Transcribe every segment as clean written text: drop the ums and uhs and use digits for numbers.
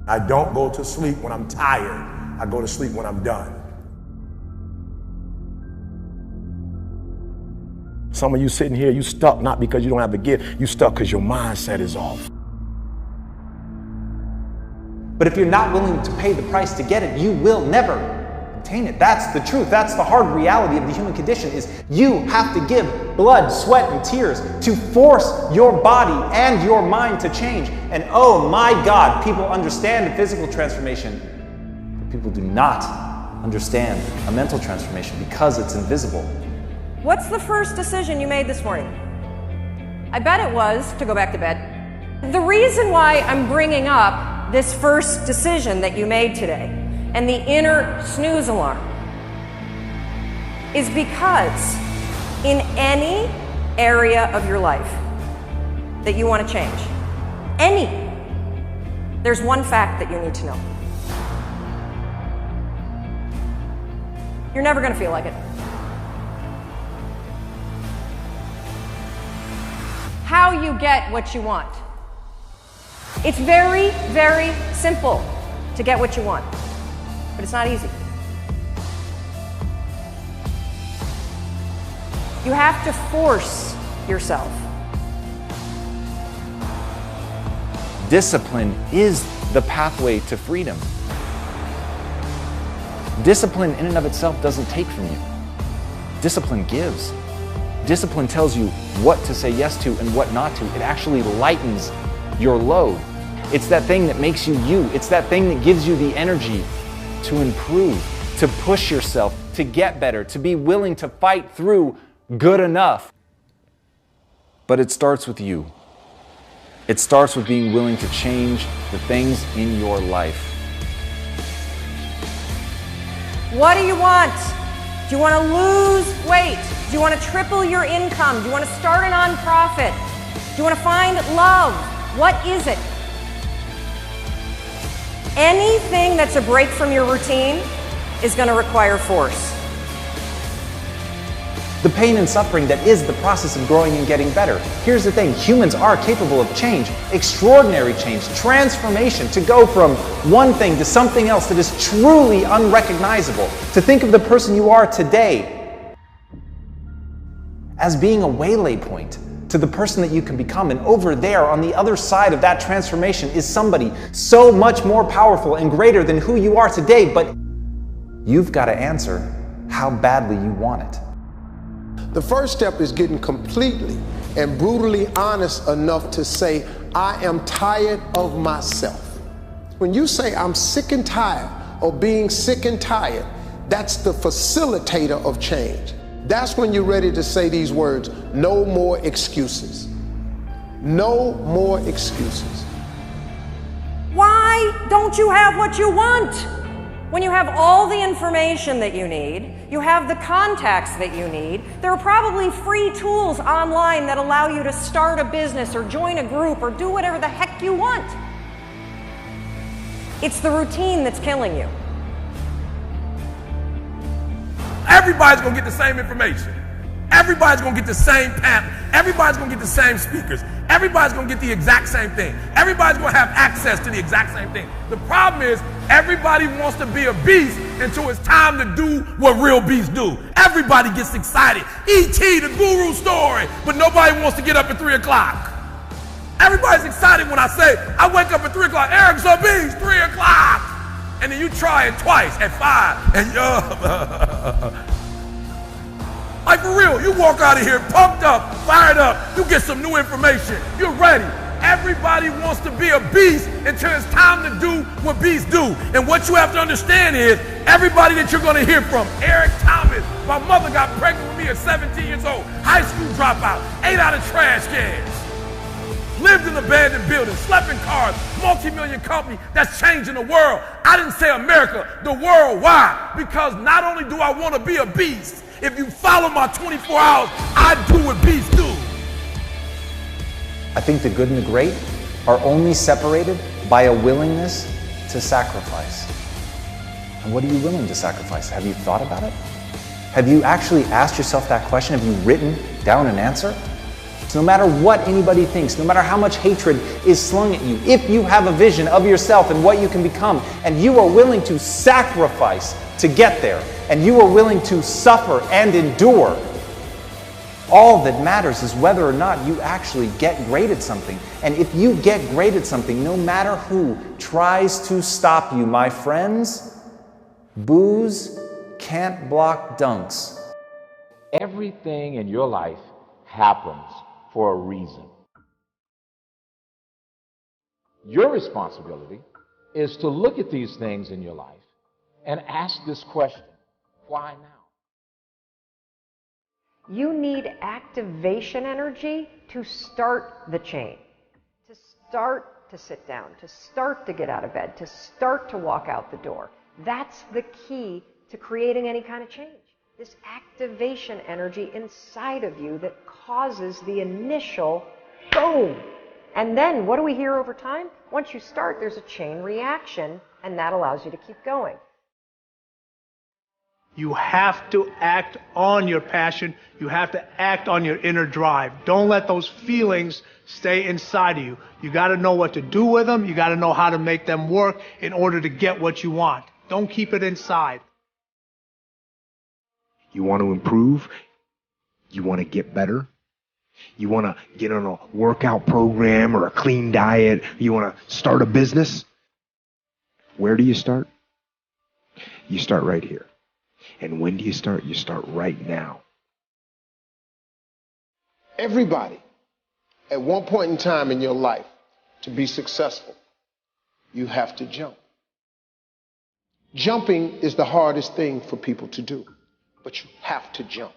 I don't go to sleep when I'm tired. I go to sleep when I'm done. Some of you sitting here, you stuck not because you don't have the gift, you stuck because your mindset is off. But if you're not willing to pay the price to get it, you will never obtain it. That's the truth. That's the hard reality of the human condition, is you have to give blood, sweat, and tears to force your body and your mind to change. And oh my God, people understand the physical transformation, but people do not understand a mental transformation because it's invisible. What's the first decision you made this morning? I bet it was to go back to bed. The reason why I'm bringing up this first decision that you made today and the inner snooze alarm is because in any area of your life that you want to change, there's one fact that you need to know. You're never going to feel like it. How you get what you want. It's very, very simple to get what you want, but it's not easy. You have to force yourself. Discipline is the pathway to freedom. Discipline in and of itself doesn't take from you. Discipline gives. Discipline tells you what to say yes to and what not to. It actually lightens your load. It's that thing that makes you you. It's that thing that gives you the energy to improve, to push yourself, to get better, to be willing to fight through good enough. But it starts with you. It starts with being willing to change the things in your life. What do you want? Do you want to lose weight? Do you want to triple your income? Do you want to start a nonprofit? Do you want to find love? What is it? Anything that's a break from your routine is going to require force. The pain and suffering that is the process of growing and getting better. Here's the thing, humans are capable of change, extraordinary change, transformation, to go from one thing to something else that is truly unrecognizable. To think of the person you are today as being a waylay point to the person that you can become. And over there, on the other side of that transformation, is somebody so much more powerful and greater than who you are today. But you've got to answer how badly you want it. The first step is getting completely and brutally honest enough to say, I am tired of myself. When you say I'm sick and tired of being sick and tired, that's the facilitator of change. That's when you're ready to say these words, no more excuses. No more excuses. Why don't you have what you want? When you have all the information that you need, you have the contacts that you need, there are probably free tools online that allow you to start a business or join a group or do whatever the heck you want. It's the routine that's killing you. Everybody's going to get the same information. Everybody's going to get the same pamphlet. Everybody's going to get the same speakers. Everybody's going to get the exact same thing. Everybody's going to have access to the exact same thing. The problem is everybody wants to be a beast until it's time to do what real beasts do. Everybody gets excited. E.T., the guru story, but nobody wants to get up at 3 o'clock. Everybody's excited when I say, I wake up at 3 o'clock, Eric's a beast, 3 o'clock. And then you try it twice at 5, and like for real, you walk out of here pumped up, fired up, you get some new information, you're ready. Everybody wants to be a beast until it's time to do what beasts do. And what you have to understand is, everybody that you're gonna hear from, Eric Thomas, my mother got pregnant with me at 17 years old, high school dropout, ate out of trash cans, lived in abandoned buildings, slept in cars, multi-million company that's changing the world. I didn't say America, the world. Why? Because not only do I want to be a beast, if you follow my 24 hours, I do what beasts do. I think the good and the great are only separated by a willingness to sacrifice. And what are you willing to sacrifice? Have you thought about it? Have you actually asked yourself that question? Have you written down an answer? No matter what anybody thinks, no matter how much hatred is slung at you, if you have a vision of yourself and what you can become, and you are willing to sacrifice to get there, and you are willing to suffer and endure, all that matters is whether or not you actually get great at something. And if you get great at something, no matter who tries to stop you, my friends, booze can't block dunks. Everything in your life happens for a reason. Your responsibility is to look at these things in your life and ask this question, why now? You need activation energy to start the change, to start to sit down, to start to get out of bed, to start to walk out the door. That's the key to creating any kind of change. This activation energy inside of you that causes the initial boom. And then what do we hear over time? Once you start, there's a chain reaction, and that allows you to keep going. You have to act on your passion. You have to act on your inner drive. Don't let those feelings stay inside of you. You got to know what to do with them. You got to know how to make them work in order to get what you want. Don't keep it inside. You want to improve? You want to get better? You want to get on a workout program or a clean diet? You want to start a business? Where do you start? You start right here. And when do you start? You start right now. Everybody, at one point in time in your life, to be successful, you have to jump. Jumping is the hardest thing for people to do, but you have to jump.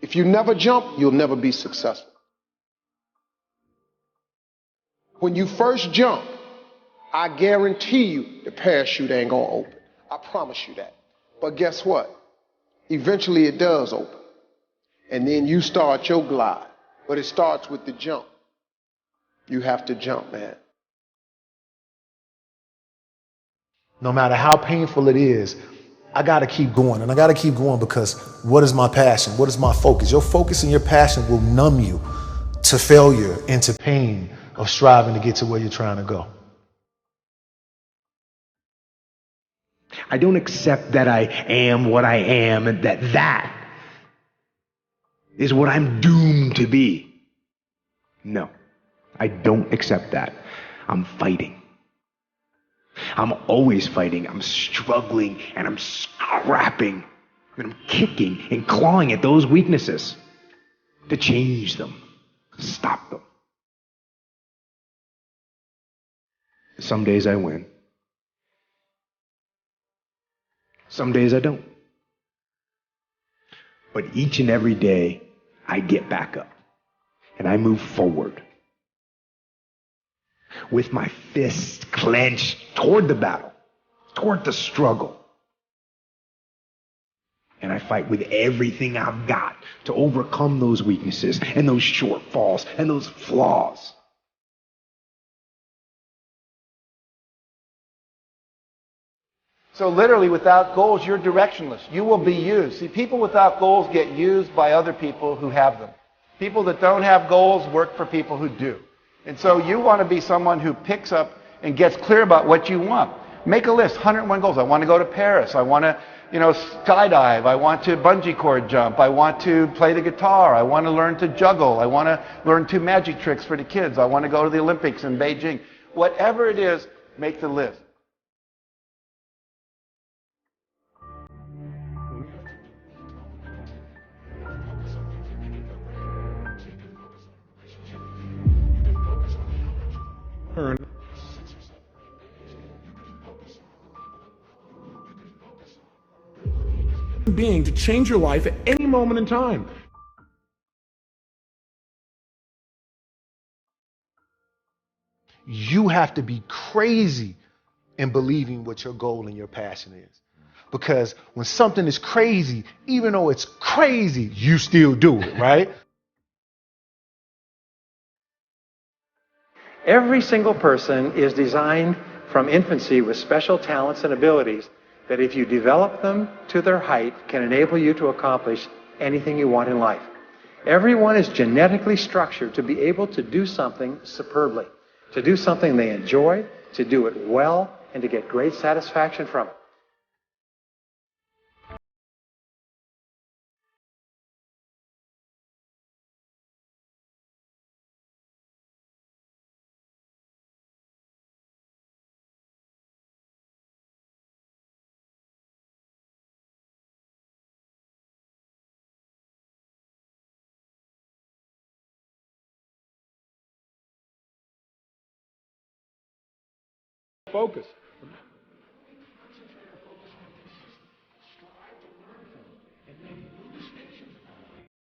If you never jump, you'll never be successful. When you first jump, I guarantee you the parachute ain't gonna open. I promise you that. But guess what? Eventually it does open. And then you start your glide. But it starts with the jump. You have to jump, man. No matter how painful it is, I got to keep going. And I got to keep going because what is my passion? What is my focus? Your focus and your passion will numb you to failure and to pain of striving to get to where you're trying to go. I don't accept that I am what I am and that is what I'm doomed to be. No, I don't accept that. I'm fighting. I'm always fighting. I'm struggling and I'm scrapping and I'm kicking and clawing at those weaknesses to change them, stop them. Some days I win. Some days I don't. But each and every day, I get back up and I move forward with my fists clenched toward the battle, toward the struggle. And I fight with everything I've got to overcome those weaknesses and those shortfalls and those flaws. So literally, without goals, you're directionless. You will be used. See, people without goals get used by other people who have them. People that don't have goals work for people who do. And so you want to be someone who picks up and gets clear about what you want. Make a list, 101 goals. I want to go to Paris. I want to, skydive. I want to bungee cord jump. I want to play the guitar. I want to learn to juggle. I want to learn 2 magic tricks for the kids. I want to go to the Olympics in Beijing. Whatever it is, make the list. Being to change your life at any moment in time. You have to be crazy in believing what your goal and your passion is. Because when something is crazy, even though it's crazy, you still do it, right? Every single person is designed from infancy with special talents and abilities that if you develop them to their height can enable you to accomplish anything you want in life. Everyone is genetically structured to be able to do something superbly, to do something they enjoy, to do it well, and to get great satisfaction from it. Focus.